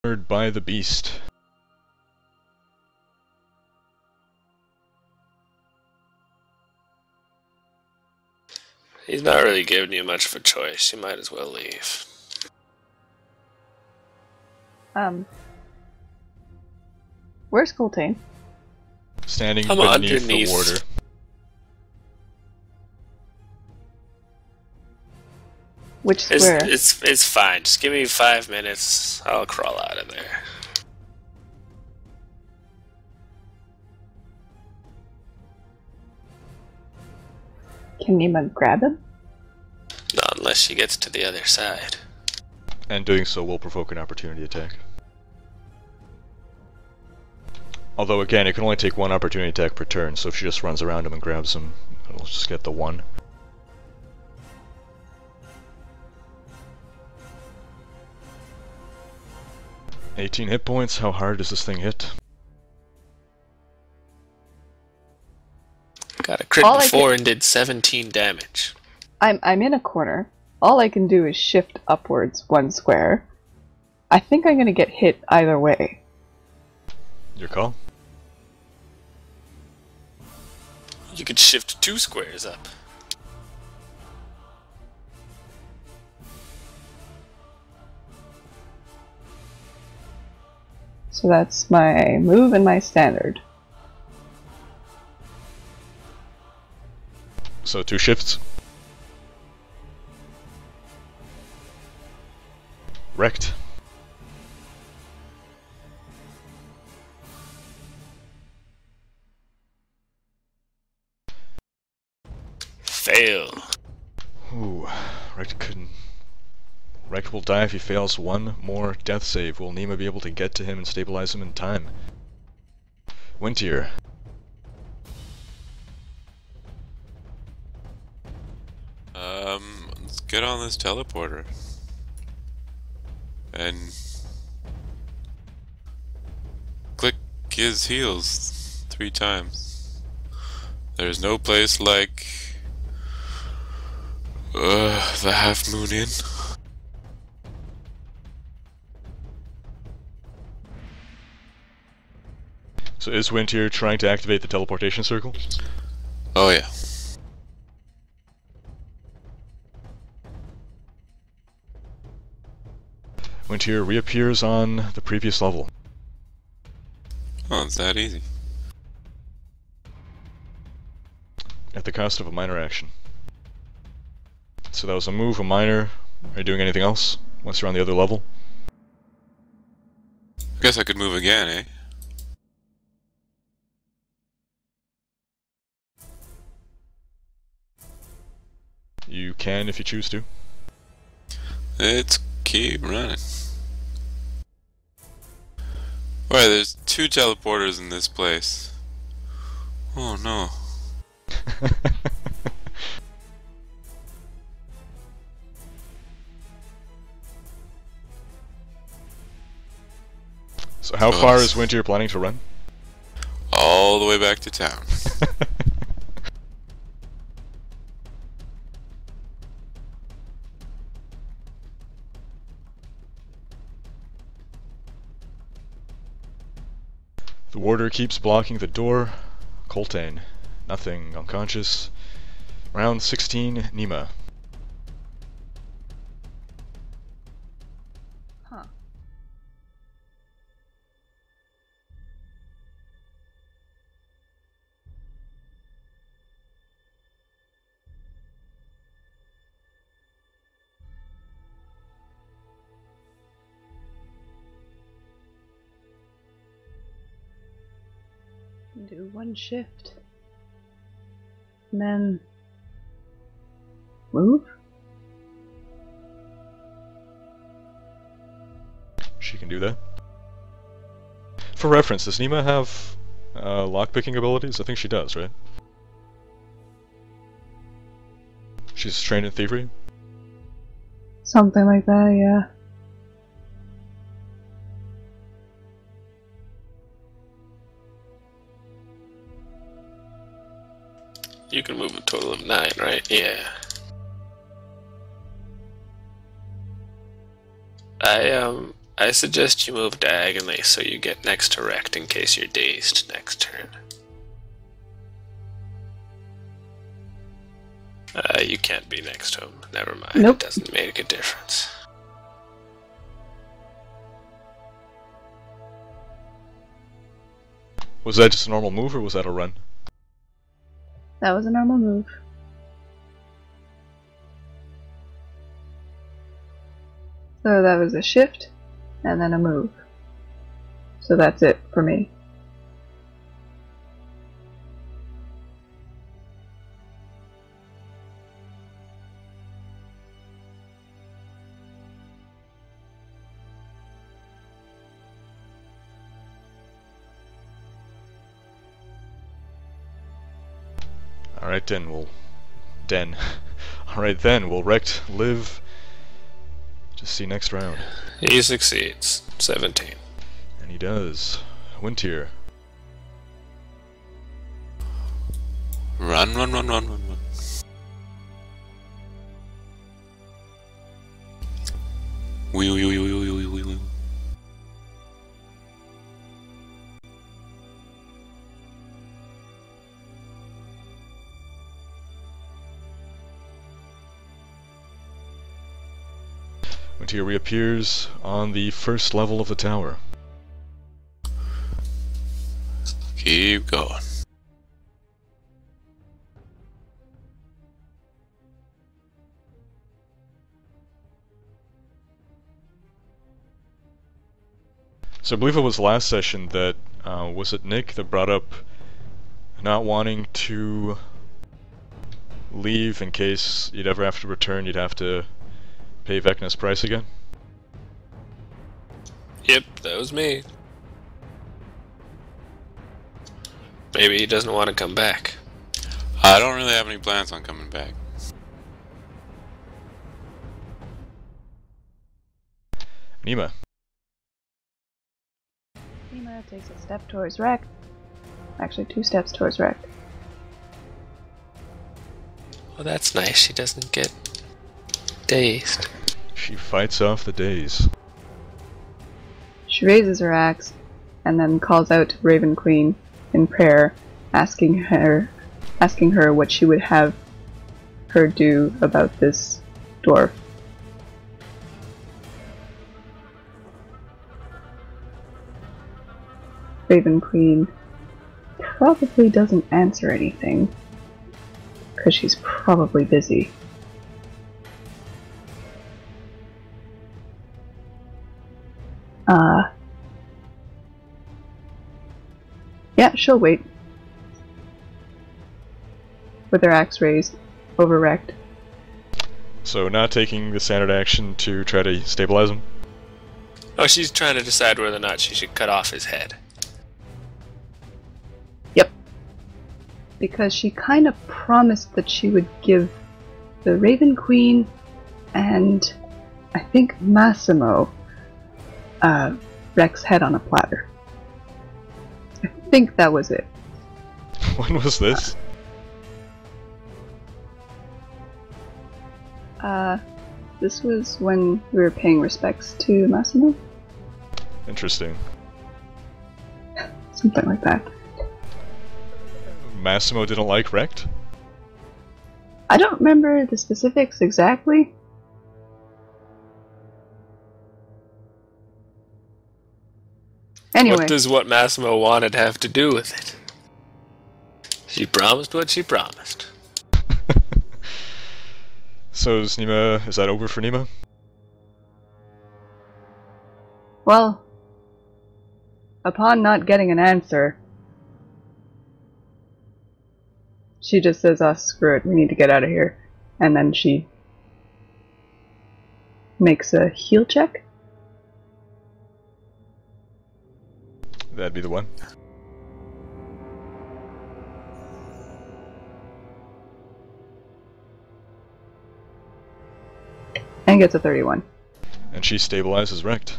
By the beast. He's not really giving you much of a choice. You might as well leave. Where's Coltane? Standing I'm beneath underneath. the warder. Which square? It's fine. Just give me 5 minutes. I'll crawl out of there. Can Nema grab him? Not unless she gets to the other side. And doing so will provoke an opportunity attack. Although again, it can only take one opportunity attack per turn, so if she just runs around him and grabs him, it'll just get the one. "18 hit points, how hard does this thing hit?" Got a crit before and did 17 damage. I'm in a corner. All I can do is shift upwards 1 square. I think I'm gonna get hit either way. Your call? You could shift 2 squares up. So that's my move and my standard. So 2 shifts. Wrecked. Fail. Ooh, Wrecked will die if he fails 1 more death save. Will Nema be able to get to him and stabilize him in time? Wintier. Let's get on this teleporter. And click his heels 3 times. There's no place like the Half Moon Inn. So is Wintier trying to activate the teleportation circle? Oh yeah. Wintier reappears on the previous level. Oh, it's that easy. At the cost of a minor action. So that was a move, a minor. Are you doing anything else once you're on the other level? I guess I could move again, eh? You can if you choose to. Let's keep running. Alright, there's 2 teleporters in this place. Oh no. So how far is Wintier planning to run? All the way back to town. The warder keeps blocking the door. Coltane. Nothing. Unconscious. Round 16, Nema. Huh. Do 1 shift. And then move? She can do that. For reference, does Nema have lockpicking abilities? I think she does, right? She's trained in thievery? Something like that, yeah. You can move a total of 9, right? Yeah. I suggest you move diagonally so you get next to Rect in case you're dazed next turn. You can't be next to him. Never mind. Nope. It doesn't make a difference. Was that just a normal move, or was that a run? That was a normal move. So that was a shift, and then a move. So that's it for me. Alright then, Alright then, we'll Rect live. Just see next round. He succeeds. 17. And he does. Win tier. Run, run, run, run, run, run. Wee, wee, wee, wee, wee, wee, wee, wee. Wintier reappears on the first level of the tower. Keep going. So I believe it was last session that, was it Nick that brought up not wanting to leave in case you'd ever have to return, you'd have to pay Vecna's price again? Yep, that was me. Maybe he doesn't want to come back. I don't really have any plans on coming back. Nema. Nema takes a step towards Rect. Actually, 2 steps towards Rect. Well, that's nice. She doesn't get dazed. She fights off the daze. She raises her axe, and then calls out to Raven Queen in prayer, asking her what she would have her do about this dwarf. Raven Queen probably doesn't answer anything, because she's probably busy. Yeah, she'll wait. With her axe raised, over Rect. So not taking the standard action to try to stabilize him? Oh, she's trying to decide whether or not she should cut off his head. Yep. Because she kind of promised that she would give the Raven Queen and I think Massimo Rec's head on a platter. I think that was it. When was this? This was when we were paying respects to Massimo. Interesting. Something like that. Massimo didn't like Rect? I don't remember the specifics exactly. Anyway. What does what Massimo wanted have to do with it? She promised what she promised. So is that over for Nema? Well, upon not getting an answer, she just says, "Oh, screw it, we need to get out of here." And then she makes a heal check. That'd be the one. And gets a 31. And she stabilizes Rect.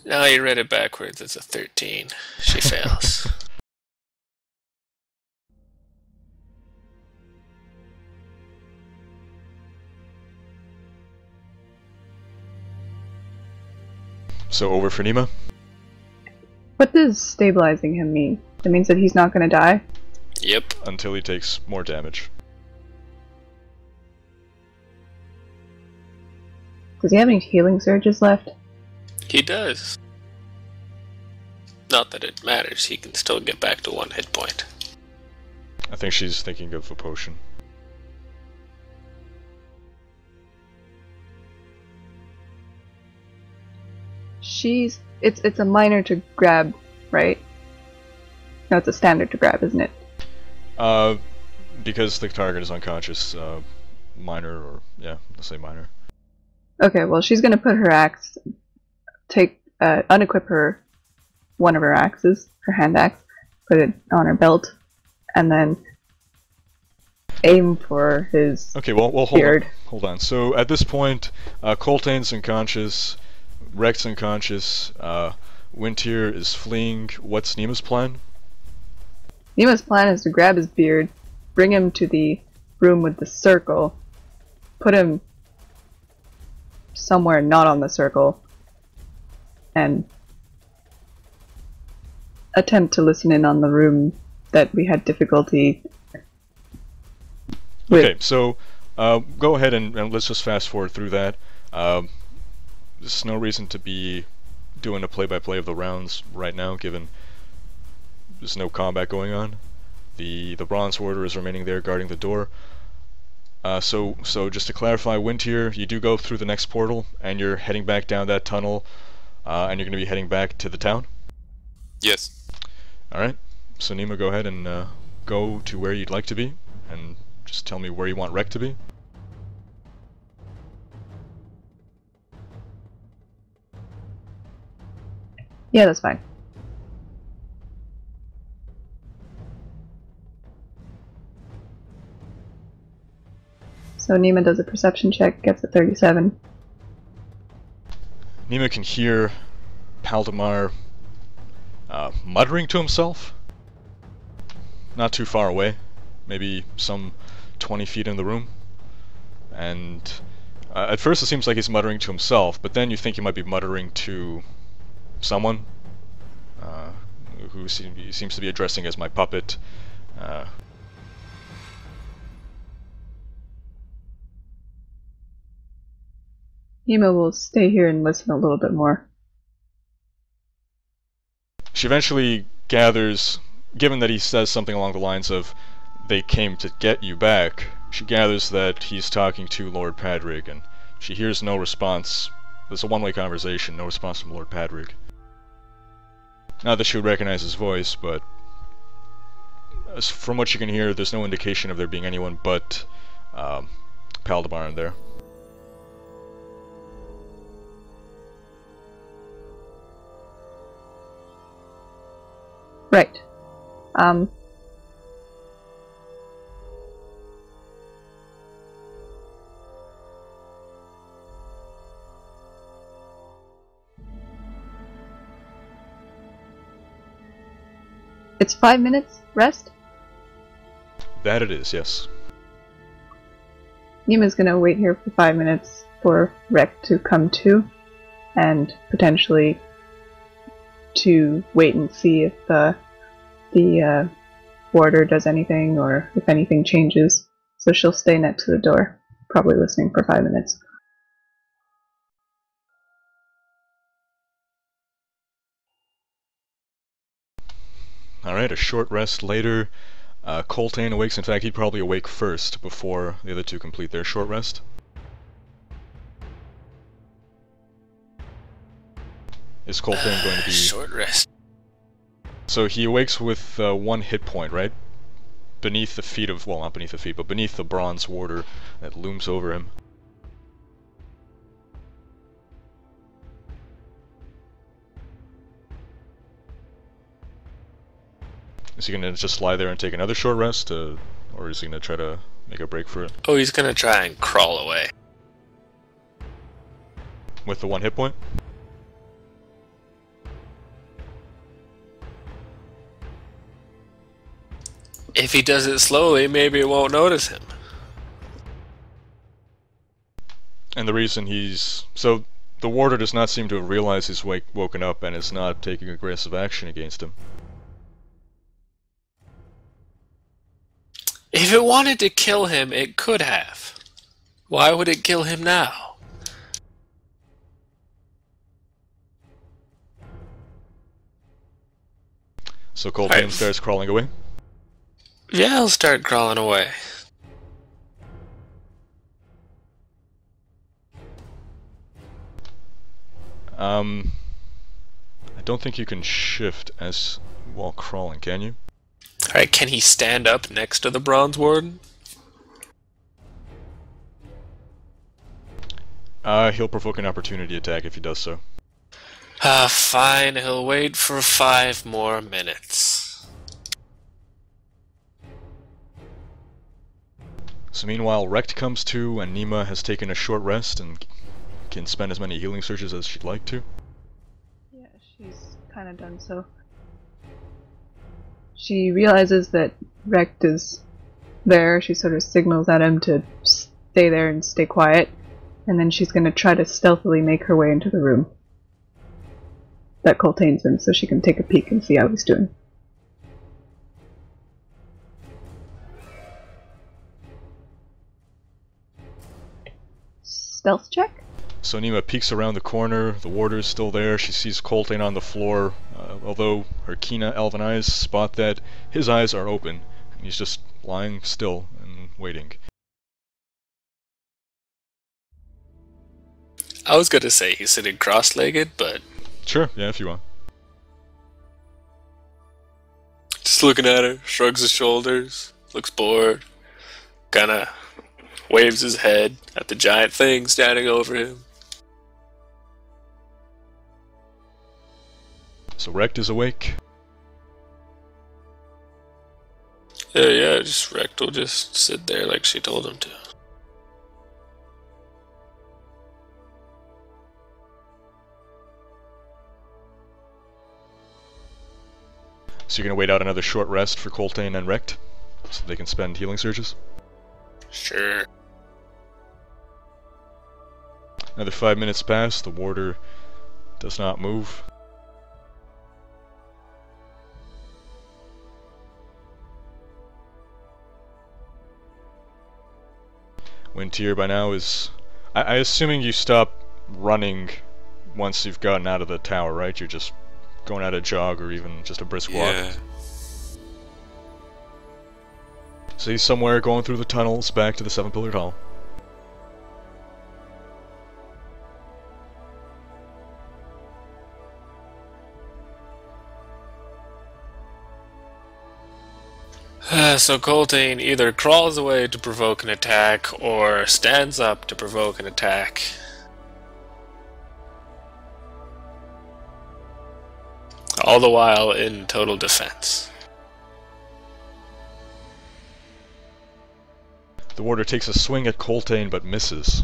No, you read it backwards. It's a 13. She fails. So over for Nema? What does stabilizing him mean? It means that he's not gonna die? Yep. Until he takes more damage. Does he have any healing surges left? He does. Not that it matters, he can still get back to 1 hit point. I think she's thinking of a potion. It's a minor to grab, right? No, it's a standard to grab, isn't it? Because the target is unconscious, minor, or yeah, let's say minor. Okay, well she's gonna put her axe, unequip her one of her axes, her hand axe, put it on her belt, and then aim for his well, beard. Hold on. So at this point, Coltane's unconscious, Rex unconscious, Wintier is fleeing. What's Nema's plan? Nema's plan is to grab his beard, bring him to the room with the circle, put him somewhere not on the circle, and attempt to listen in on the room that we had difficulty with. Okay, so go ahead and let's just fast forward through that. There's no reason to be doing a play-by-play of the rounds right now, given there's no combat going on. The Bronze Warder is remaining there guarding the door. So just to clarify, Wintier, you do go through the next portal, and you're heading back down that tunnel, and you're going to be heading back to the town? Yes. Alright, so Nema, go ahead and go to where you'd like to be, and just tell me where you want Rec to be. Yeah, that's fine. So Nema does a perception check, gets a 37. Nema can hear Paldemar muttering to himself. Not too far away, maybe some 20 feet in the room. And at first it seems like he's muttering to himself, but then you think he might be muttering to someone who seems to be addressing as my puppet. Nema will stay here and listen a little bit more. She eventually gathers, given that he says something along the lines of, "They came to get you back," she gathers that he's talking to Lord Padraig, and she hears no response. There's a one-way conversation, no response from Lord Padraig. Not that she would recognize his voice, but from what you can hear, there's no indication of there being anyone but Paldemar in there. Right. It's 5 minutes rest? That it is, yes. Nema's gonna wait here for 5 minutes for Rec to come to, and potentially to wait and see if the warder does anything or if anything changes. So she'll stay next to the door, probably listening for 5 minutes. Alright, a short rest later. Coltane awakes. In fact, he'd probably awake first before the other two complete their short rest. Is Coltane going to be... Short rest. So he awakes with 1 hit point, right? Beneath the feet of... well, not beneath the feet, but beneath the Bronze Warder that looms over him. Is he going to just lie there and take another short rest, or is he going to try to make a break for it? Oh, he's gonna try and crawl away. With the 1 hit point? If he does it slowly, maybe it won't notice him. And the reason he's... so, The warder does not seem to have realized he's woken up and is not taking aggressive action against him. If it wanted to kill him, it could have. Why would it kill him now? So Coltrane starts crawling away? Yeah, I'll start crawling away. I don't think you can shift as while crawling, can you? Alright, can he stand up next to the Bronze Warden? He'll provoke an opportunity attack if he does so. Fine, he'll wait for 5 more minutes. So meanwhile, Rect comes to, and Nema has taken a short rest and can spend as many healing surges as she'd like to. Yeah, she's kind of done so. She realizes that Rect is there. She sort of signals at him to stay there and stay quiet, and then she's going to try to stealthily make her way into the room that Coltane's in so she can take a peek and see how he's doing. Stealth check? So Nema peeks around the corner, the warder's still there, she sees Coltane on the floor, although her keen elven eyes spot that his eyes are open, and he's just lying still and waiting. I was gonna say he's sitting cross-legged, but... Sure, yeah, if you want. Just looking at her, shrugs his shoulders, looks bored, kinda waves his head at the giant thing standing over him. So Rect is awake. Yeah, just Rect will just sit there like she told him to. So you're gonna wait out another short rest for Coltane and Rect, so they can spend healing surges? Sure. Another 5 minutes pass, the warder does not move. Wintier by now is... I assuming you stop running once you've gotten out of the tower, right? You're just going out a jog or even just a brisk walk. Yeah. So he's somewhere going through the tunnels back to the Seven-Pillared Hall. So Coltane either crawls away to provoke an attack, or stands up to provoke an attack. All the while in total defense. The warder takes a swing at Coltane but misses.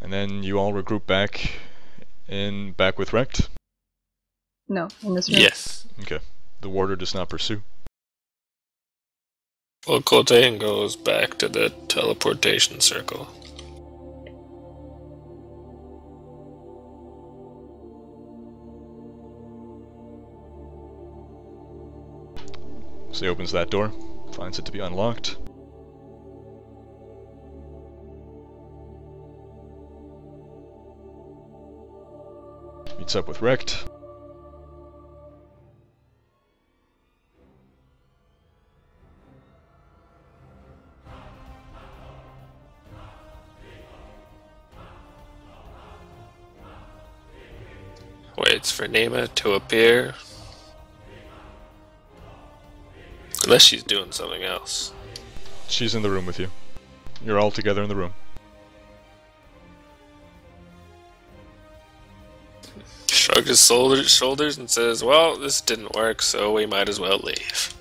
And then you all regroup back with Rect? No, in this room. Yes. Okay. The warder does not pursue. Well, Coltane goes back to the teleportation circle. So he opens that door, finds it to be unlocked. Meets up with Rect. Waits for Nema to appear. Unless she's doing something else. She's in the room with you. You're all together in the room. Shrugs his shoulders and says, well, this didn't work, so we might as well leave.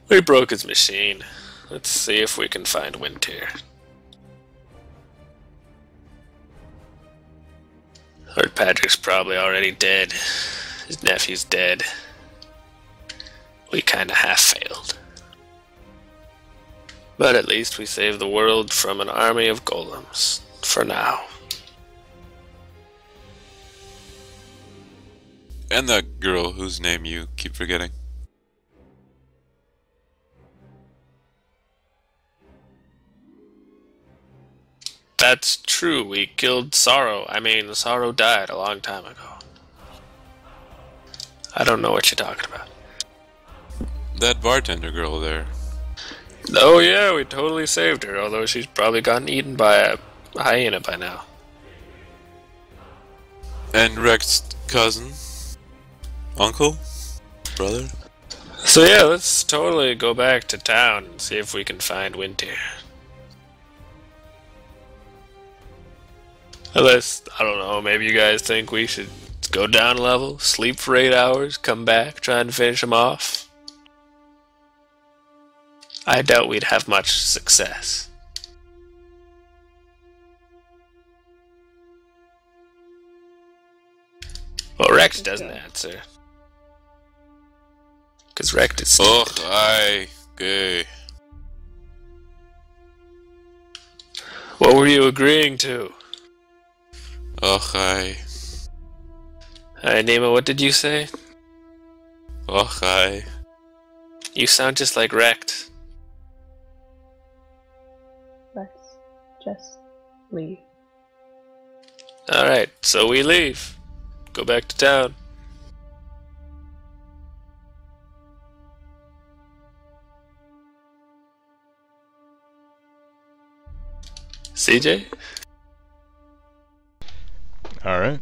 We broke his machine. Let's see if we can find Wintier. Our Padraig's probably already dead. His nephew's dead. We kinda half failed. But at least we saved the world from an army of golems. For now. And that girl whose name you keep forgetting. That's true, we killed Sorrow. I mean, Sorrow died a long time ago. I don't know what you're talking about. That bartender girl there. Oh yeah, we totally saved her, although she's probably gotten eaten by a hyena by now. And Rex's cousin? Uncle? Brother? So yeah, let's totally go back to town and see if we can find Winter. Unless, I don't know, maybe you guys think we should go down a level, sleep for 8 hours, come back, try and finish him off? I doubt we'd have much success. Well, Rex doesn't answer. Because Rex is stupid. Oh, aye. Gay. What were you agreeing to? Oh, aye. Alright, Nema, what did you say? Oh, aye. You sound just like Rex. Let's just leave. Alright, so we leave. Go back to town. CJ? Alright.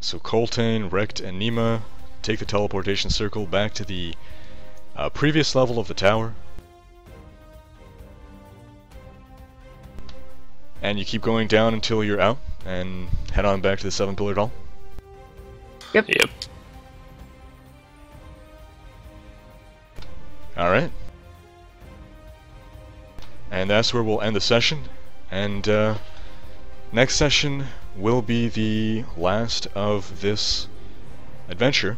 So Coltane, Rekt, and Nema take the teleportation circle back to the previous level of the tower. And you keep going down until you're out, and head on back to the 7-pillared hall. Yep. Yep. Alright. And that's where we'll end the session. And next session will be the last of this adventure.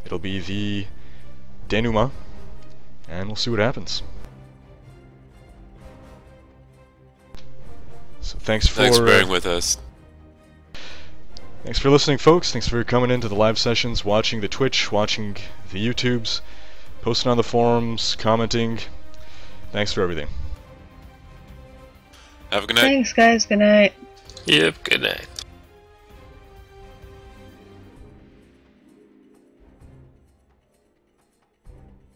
It'll be the denouement, and we'll see what happens. So thanks for bearing with us. Thanks for listening, folks. Thanks for coming into the live sessions, watching the Twitch, watching the YouTubes, posting on the forums, commenting. Thanks for everything. Have a good night. Thanks, guys. Good night. Yep, good night.